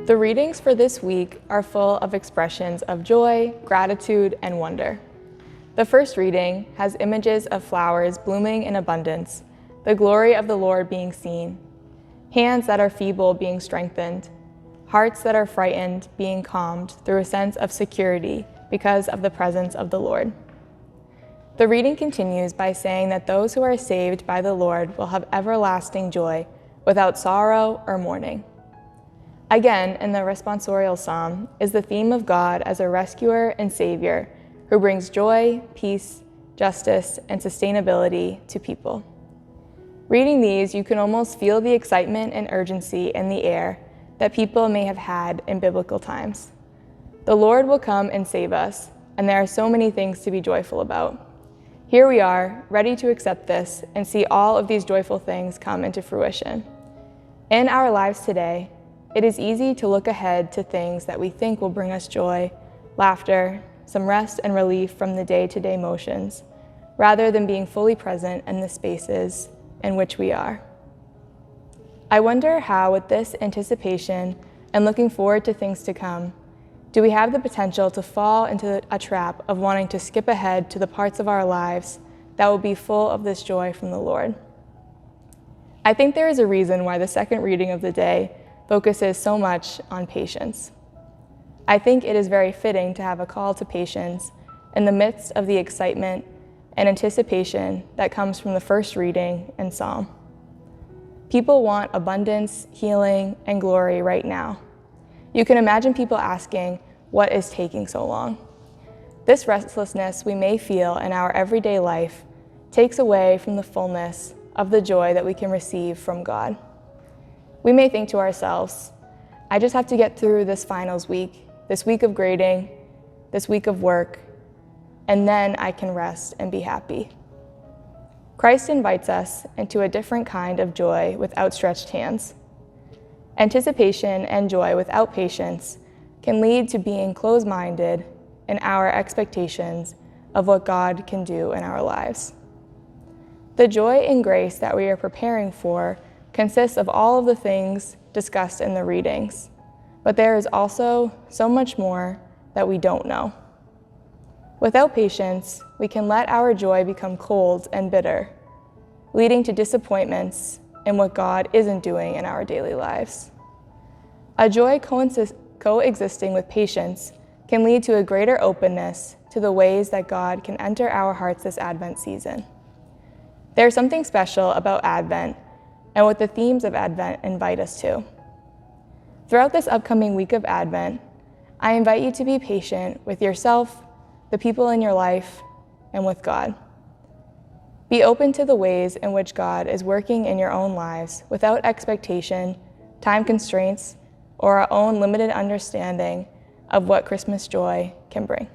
The readings for this week are full of expressions of joy, gratitude, and wonder. The first reading has images of flowers blooming in abundance, the glory of the Lord being seen, hands that are feeble being strengthened, hearts that are frightened being calmed through a sense of security because of the presence of the Lord. The reading continues by saying that those who are saved by the Lord will have everlasting joy without sorrow or mourning. Again, in the responsorial psalm is the theme of God as a rescuer and savior who brings joy, peace, justice, and sustainability to people. Reading these, you can almost feel the excitement and urgency in the air that people may have had in biblical times. The Lord will come and save us, and there are so many things to be joyful about. Here we are, ready to accept this and see all of these joyful things come into fruition. In our lives today, it is easy to look ahead to things that we think will bring us joy, laughter, some rest and relief from the day-to-day motions, rather than being fully present in the spaces in which we are. I wonder how, with this anticipation and looking forward to things to come, do we have the potential to fall into a trap of wanting to skip ahead to the parts of our lives that will be full of this joy from the Lord? I think there is a reason why the second reading of the day focuses so much on patience. I think it is very fitting to have a call to patience in the midst of the excitement and anticipation that comes from the first reading and psalm. People want abundance, healing, and glory right now. You can imagine people asking, what is taking so long? This restlessness we may feel in our everyday life takes away from the fullness of the joy that we can receive from God. We may think to ourselves, I just have to get through this finals week, this week of grading, this week of work, and then I can rest and be happy. Christ invites us into a different kind of joy with outstretched hands. Anticipation and joy without patience can lead to being closed-minded in our expectations of what God can do in our lives. The joy and grace that we are preparing for consists of all of the things discussed in the readings, but there is also so much more that we don't know. Without patience, we can let our joy become cold and bitter, leading to disappointments in what God isn't doing in our daily lives. A joy coexisting with patience can lead to a greater openness to the ways that God can enter our hearts this Advent season. There's something special about Advent and what the themes of Advent invite us to. Throughout this upcoming week of Advent, I invite you to be patient with yourself, the people in your life, and with God. Be open to the ways in which God is working in your own lives without expectation, time constraints, or our own limited understanding of what Christmas joy can bring.